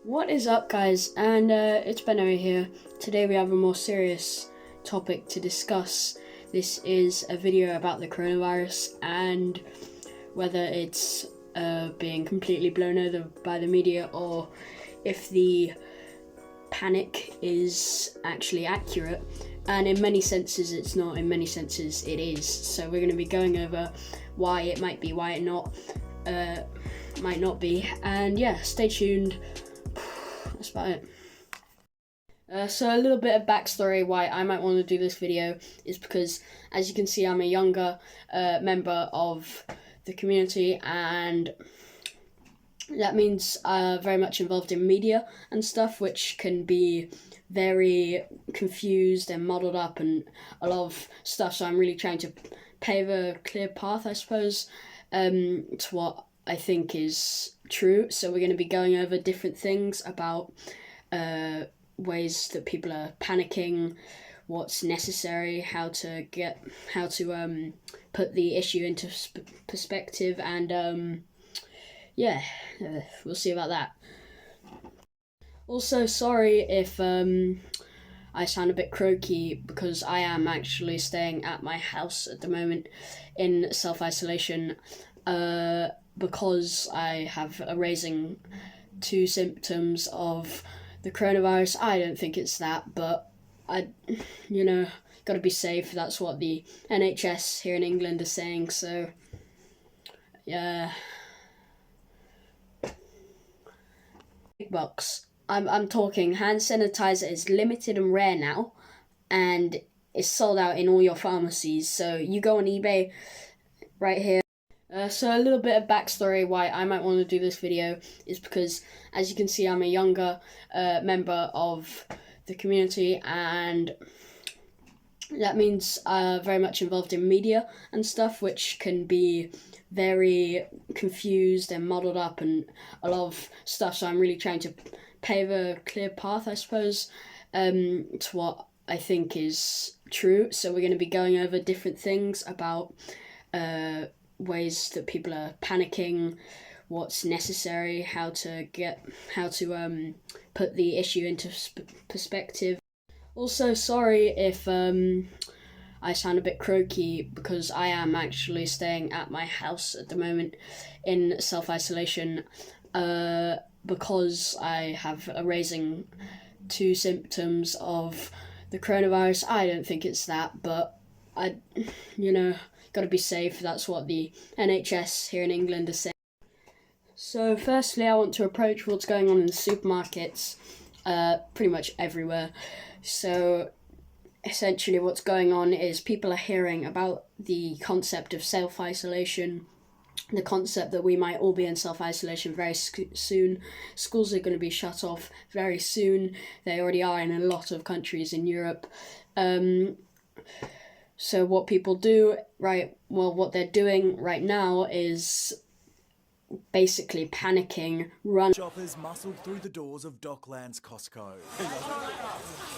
What is up, guys? And it's Benno here. Today we have a more serious topic to discuss. This is a video about the coronavirus and whether it's being completely blown over by the media or if the panic is actually accurate. And in many senses it's not, in many senses it is. So we're going to be going over why it might be, why it might not be. And yeah, stay tuned. That's about it. So a little bit of backstory why I might want to do this video is because, as you can see, I'm a younger member of the community, and that means very much involved in media and stuff, which can be very confused and muddled up and a lot of stuff. So I'm really trying to pave a clear path, I suppose, to what I think is true. So we're going to be going over different things about ways that people are panicking, what's necessary, how to put the issue into perspective, and we'll see about that. Also, sorry if I sound a bit croaky because I am actually staying at my house at the moment in self-isolation because I have a raising 2 symptoms of the coronavirus. I don't think it's that, but gotta be safe. That's what the NHS here in England is saying, so yeah. Big bucks. I'm talking hand sanitizer is limited and rare now, and it's sold out in all your pharmacies. So you go on eBay right here. So a little bit of backstory why I might want to do this video is because, as you can see, I'm a younger member of the community, and that means very much involved in media and stuff, which can be very confused and muddled up and a lot of stuff. So I'm really trying to pave a clear path, I suppose, to what I think is true. So we're going to be going over different things about ways that people are panicking, what's necessary, how to put the issue into perspective. Also, sorry if I sound a bit croaky because I am actually staying at my house at the moment in self-isolation because I have a raising 2 symptoms of the coronavirus. I don't think it's that, but gotta be safe. That's what the NHS here in England is saying. So firstly, I want to approach what's going on in the supermarkets pretty much everywhere. So essentially what's going on is people are hearing about the concept of self-isolation, the concept that we might all be in self-isolation very soon. Schools are going to be shut off very soon. They already are in a lot of countries in Europe. So what people do, what they're doing right now is basically panicking, run. Shoppers muscle through the doors of Docklands Costco.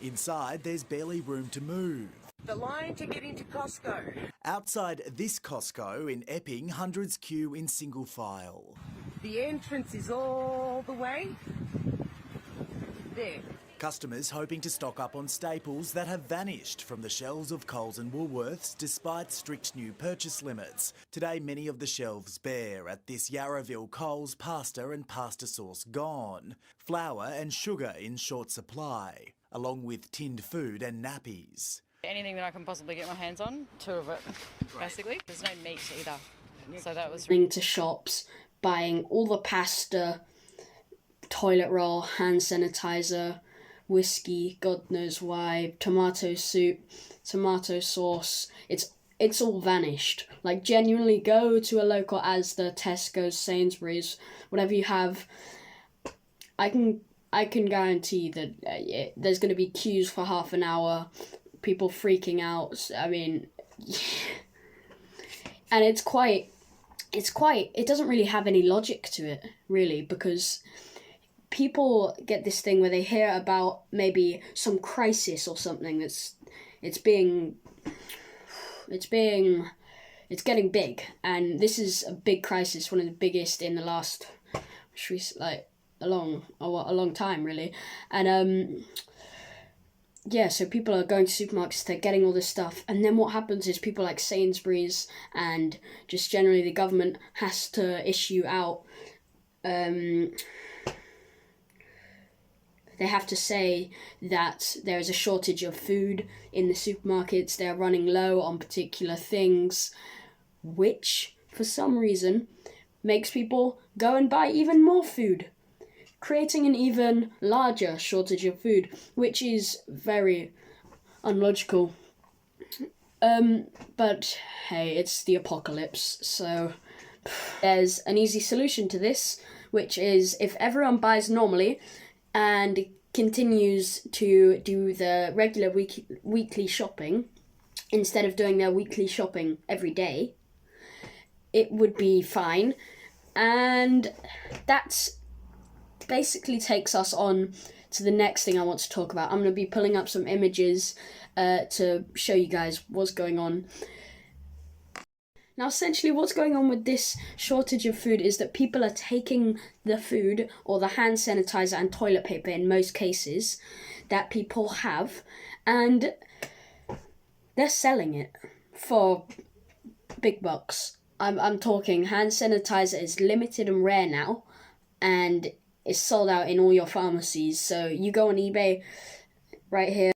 Inside, there's barely room to move. The line to get into Costco. Outside this Costco in Epping, hundreds queue in single file. The entrance is all the way there. Customers hoping to stock up on staples that have vanished from the shelves of Coles and Woolworths despite strict new purchase limits. Today, many of the shelves bare at this Yarraville Coles, pasta and pasta sauce gone. Flour and sugar in short supply, along with tinned food and nappies. Anything that I can possibly get my hands on, 2 of it, basically. There's no meat either, so that was... Into shops, buying all the pasta, toilet roll, hand sanitizer, whiskey, God knows why, tomato soup, tomato sauce. It's all vanished. Like, genuinely go to a local Asda, Tesco's, Sainsbury's, whatever you have. I can guarantee that there's going to be queues for half an hour, people freaking out. I mean, and it doesn't really have any logic to it, really, because people get this thing where they hear about maybe some crisis or something it's getting big, and this is a big crisis, one of the biggest in the last a long time really, and yeah, so people are going to supermarkets, they're getting all this stuff, and then what happens is people like Sainsbury's and just generally the government has to issue out, they have to say that there is a shortage of food in the supermarkets, they're running low on particular things, which, for some reason, makes people go and buy even more food, creating an even larger shortage of food, which is very unlogical. But hey, it's the apocalypse, so there's an easy solution to this, which is if everyone buys normally and continues to do the regular weekly shopping, instead of doing their weekly shopping every day, it would be fine. And that's basically takes us on to the next thing I want to talk about. I'm going to be pulling up some images to show you guys what's going on. Now, essentially, what's going on with this shortage of food is that people are taking the food, or the hand sanitizer and toilet paper in most cases, that people have, and they're selling it for big bucks. I'm talking hand sanitizer is limited and rare now, and it's sold out in all your pharmacies. So you go on eBay right here.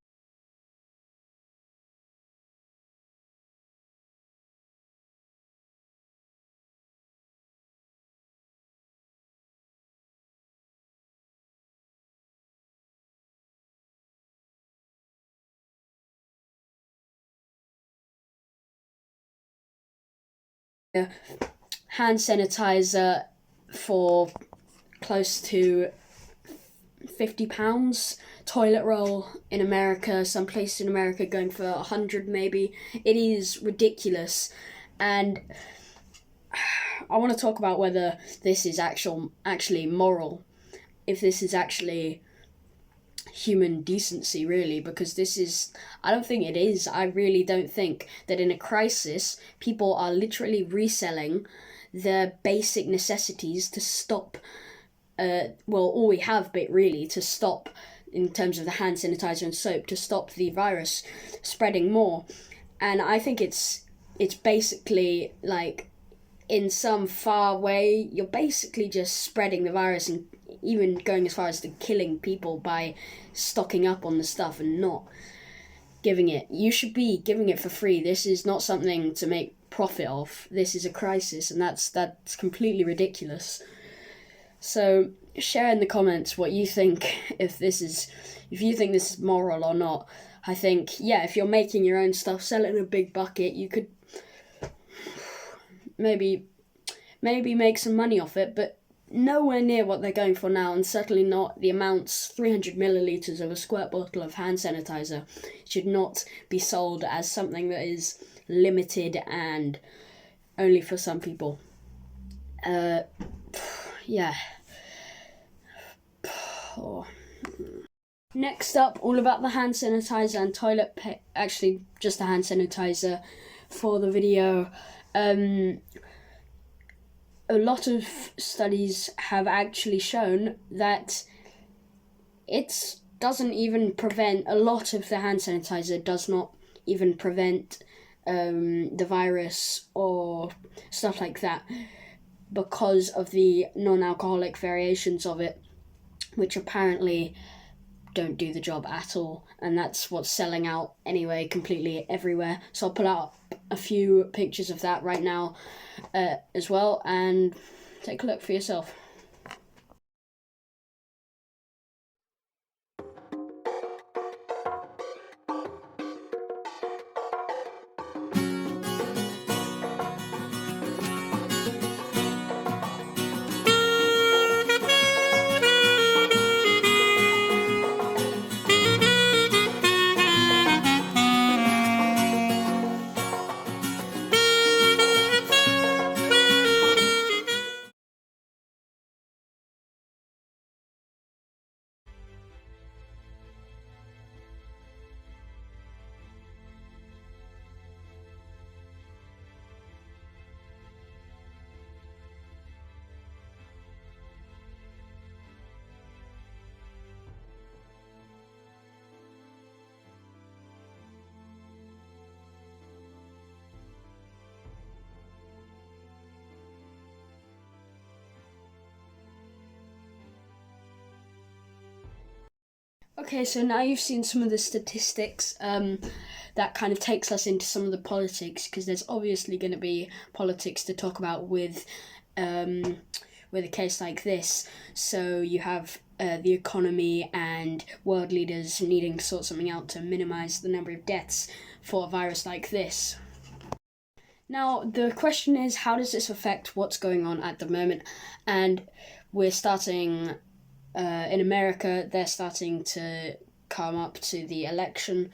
Hand sanitizer for close to £50. Toilet roll in America, some places in America going for 100 maybe. It is ridiculous, and I want to talk about whether this is actually moral, if this is actually human decency really, because I don't think it is. I really don't think that in a crisis people are literally reselling their basic necessities to stop all we have but really to stop, in terms of the hand sanitizer and soap, to stop the virus spreading more. And I think it's basically like, in some far way, you're basically just spreading the virus and even going as far as to killing people by stocking up on the stuff and not giving it. You should be giving it for free. This is not something to make profit of. This is a crisis, and that's completely ridiculous. So share in the comments what you think, if you think this is moral or not. I think, yeah, if you're making your own stuff, sell it in a big bucket, you could maybe make some money off it, but nowhere near what they're going for now, and certainly not the amounts. 300 millilitres of a squirt bottle of hand sanitizer should not be sold as something that is limited and only for some people. Yeah. Next up, all about the hand sanitizer and toilet paper. Actually, just the hand sanitizer for the video. A lot of studies have actually shown that it doesn't even prevent, a lot of the hand sanitizer does not even prevent the virus or stuff like that, because of the non-alcoholic variations of it, which apparently don't do the job at all, and that's what's selling out anyway completely everywhere. So I'll pull out a few pictures of that right now as well, and take a look for yourself. Okay, so now you've seen some of the statistics. That kind of takes us into some of the politics, because there's obviously going to be politics to talk about with a case like this. So you have the economy and world leaders needing to sort something out to minimise the number of deaths for a virus like this. Now, the question is, how does this affect what's going on at the moment? And we're starting, in America, they're starting to come up to the election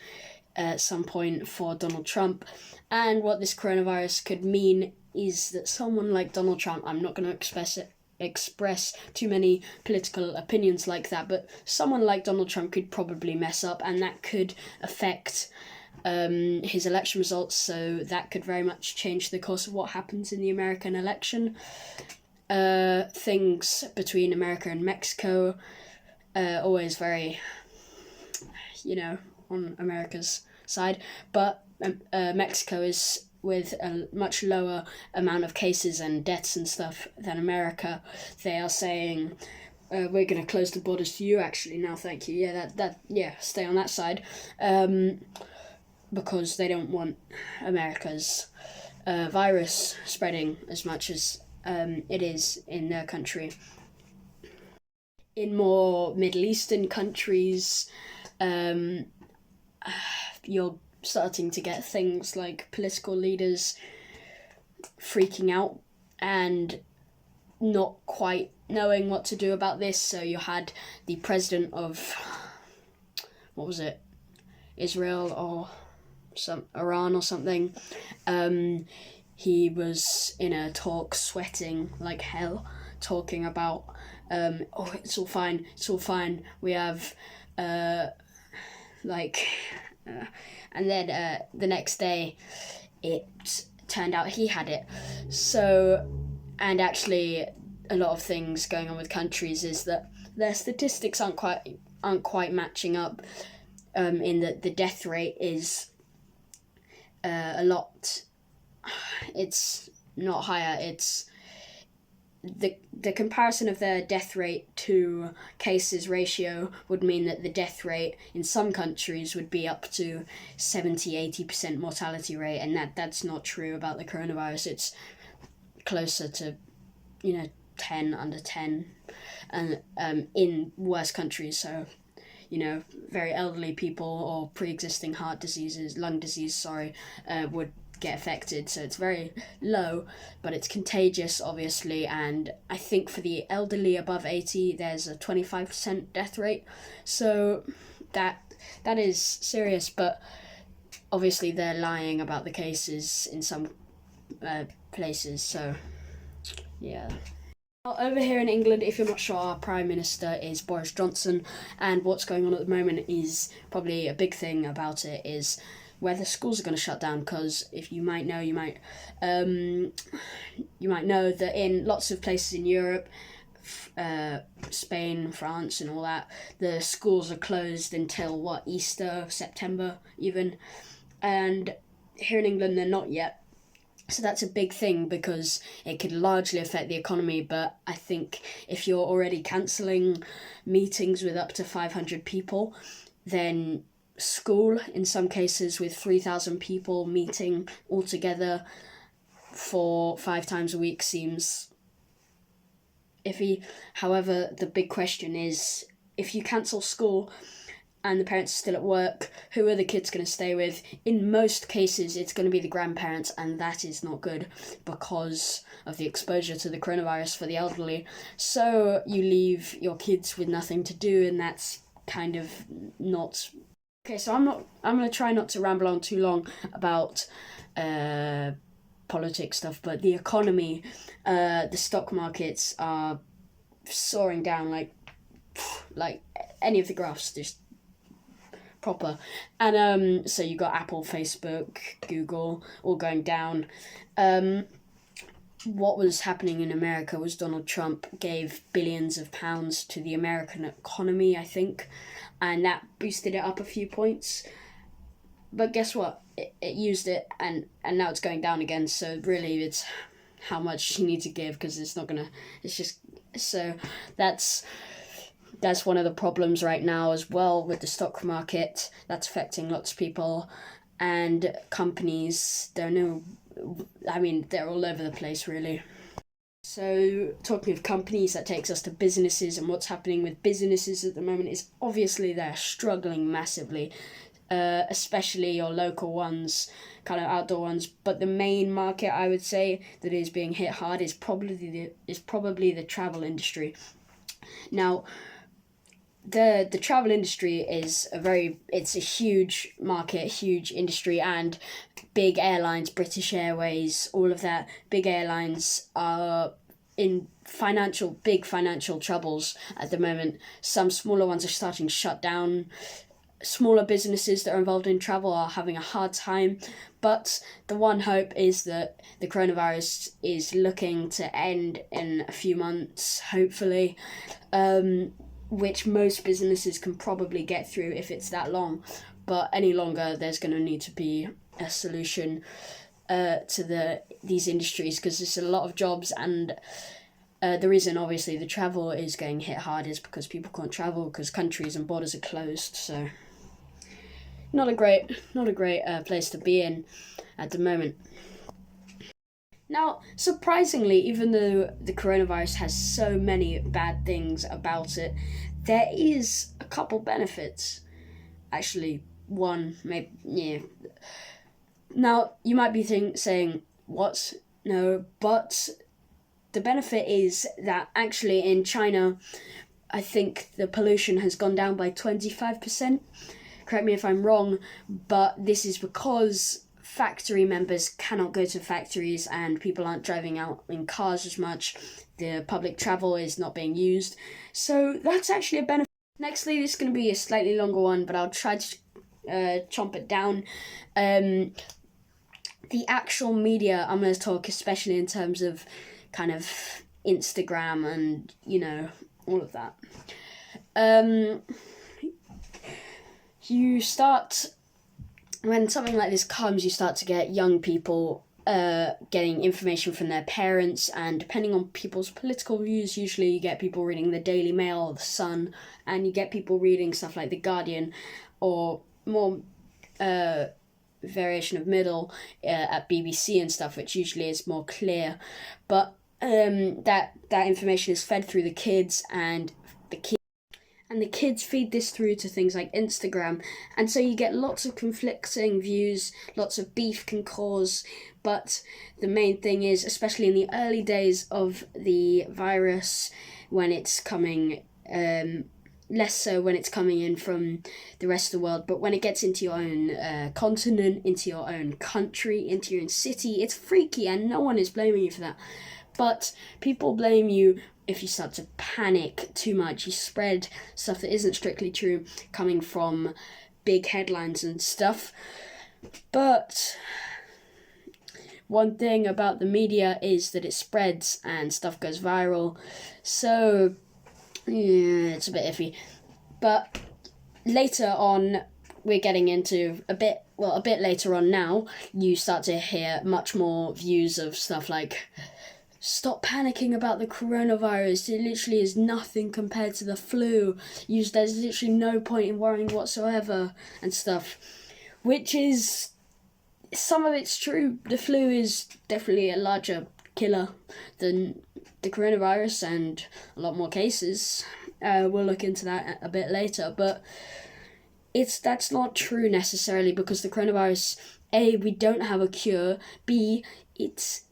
at some point for Donald Trump. And what this coronavirus could mean is that someone like Donald Trump, I'm not going to express too many political opinions like that, but someone like Donald Trump could probably mess up, and that could affect his election results, so that could very much change the course of what happens in the American election. Things between America and Mexico, always very, on America's side, but Mexico is with a much lower amount of cases and deaths and stuff than America. They are saying, we're going to close the borders to you actually now, thank you. Yeah, stay on that side. Because they don't want America's virus spreading as much as it is in their country. In more Middle Eastern countries, you're starting to get things like political leaders freaking out and not quite knowing what to do about this. So you had the president of, what was it, Israel or Iran or something. He was in a talk sweating like hell, talking about it's all fine, we have and then the next day it turned out he had it. So, and actually a lot of things going on with countries is that their statistics aren't quite matching up, in that the death rate is it's not higher, it's the comparison of their death rate to cases ratio would mean that the death rate in some countries would be up to 70-80% mortality rate, and that's not true about the coronavirus. It's closer to 10, under 10, and in worse countries, so very elderly people or pre-existing lung disease, would get affected. So it's very low, but it's contagious, obviously. And I think for the elderly above 80, there's a 25% death rate. So that is serious, but obviously they're lying about the cases in some places. So yeah. Over here in England, if you're not sure, our Prime Minister is Boris Johnson, and what's going on at the moment is probably a big thing about it is whether schools are going to shut down, because if you might know, you might know that in lots of places in Europe, Spain, France and all that, the schools are closed until Easter, September even, and here in England they're not yet. So that's a big thing because it could largely affect the economy, but I think if you're already cancelling meetings with up to 500 people, then school, in some cases with 3,000 people meeting all together for 5 times a week, seems iffy. However, the big question is, if you cancel school and the parents are still at work, who are the kids going to stay with? In most cases, it's going to be the grandparents, and that is not good because of the exposure to the coronavirus for the elderly. So you leave your kids with nothing to do, and that's kind of not... Okay, so I'm going to try not to ramble on too long about politics stuff, but the economy, the stock markets are soaring down like any of the graphs, just proper. And so you got Apple, Facebook, Google all going down. What was happening in America was Donald Trump gave billions of pounds to the American economy, I think, and that boosted it up a few points. But guess what? It used it, and now it's going down again. So really, it's how much you need to give, because it's not gonna. It's just so that's that's one of the problems right now as well with the stock market. That's affecting lots of people, and companies don't know. I mean, they're all over the place, really. So, talking of companies, that takes us to businesses, and what's happening with businesses at the moment is obviously they're struggling massively, especially your local ones, kind of outdoor ones. But the main market, I would say, that is being hit hard is probably the travel industry. Now, the travel industry is it's a huge market, huge industry, and big airlines, British Airways, all of that, big airlines are in big financial troubles at the moment. Some smaller ones are starting to shut down. Smaller businesses that are involved in travel are having a hard time, but the one hope is that the coronavirus is looking to end in a few months, hopefully, which most businesses can probably get through if it's that long. But any longer, there's going to need to be a solution to these industries, because there's a lot of jobs, and the reason obviously the travel is getting hit hard is because people can't travel because countries and borders are closed. So not a great place to be in at the moment. Now, surprisingly, even though the coronavirus has so many bad things about it, there is a couple benefits. Actually, one, maybe, yeah. Now, you might be saying, what? No, but the benefit is that actually in China, I think the pollution has gone down by 25%. Correct me if I'm wrong, but this is because factory members cannot go to factories and people aren't driving out in cars as much. The public travel is not being used. So that's actually a benefit. Nextly, this is going to be a slightly longer one, but I'll try to chomp it down. The actual media, I'm going to talk especially in terms of kind of Instagram and, all of that. When something like this comes, you start to get young people getting information from their parents, and depending on people's political views, usually you get people reading the Daily Mail or the Sun, and you get people reading stuff like the Guardian, or more variation of middle at BBC and stuff, which usually is more clear. But that information is fed through the kids, and the kids feed this through to things like Instagram, and so you get lots of conflicting views, lots of beef can cause. But the main thing is, especially in the early days of the virus, when it's coming, less so when it's coming in from the rest of the world, but when it gets into your own continent, into your own country, into your own city, it's freaky, and no one is blaming you for that. But people blame you if you start to panic too much. You spread stuff that isn't strictly true, coming from big headlines and stuff. But one thing about the media is that it spreads and stuff goes viral. So, yeah, it's a bit iffy. But later on, we're getting into a bit later on now, you start to hear much more views of stuff like, stop panicking about the coronavirus. It literally is nothing compared to the flu. There's literally no point in worrying whatsoever and stuff. Which is, some of it's true. The flu is definitely a larger killer than the coronavirus, and a lot more cases. We'll look into that a bit later. But that's not true necessarily, because the coronavirus, A, we don't have a cure. B, it's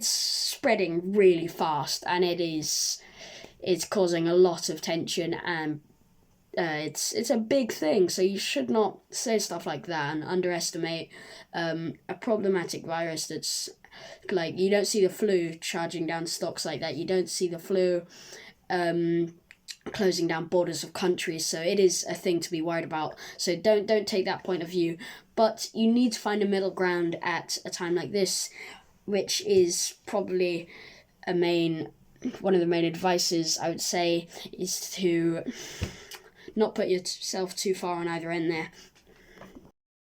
spreading really fast, and it's causing a lot of tension, and it's a big thing. So you should not say stuff like that and underestimate a problematic virus that's like, you don't see the flu charging down stocks like that. You don't see the flu closing down borders of countries. So it is a thing to be worried about. So don't take that point of view. But you need to find a middle ground at a time like this, which is probably one of the main advices I would say, is to not put yourself too far on either end there.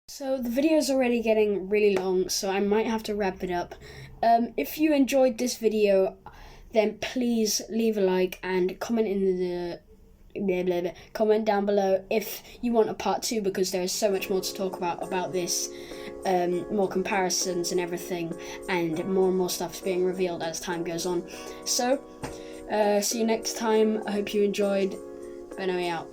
So the video is already getting really long, so I might have to wrap it up. If you enjoyed this video, then please leave a like and comment in the comment down below if you want a part 2, because there is so much more to talk about this, more comparisons and everything, and more stuff is being revealed as time goes on. So see you next time. I hope you enjoyed. Benno out.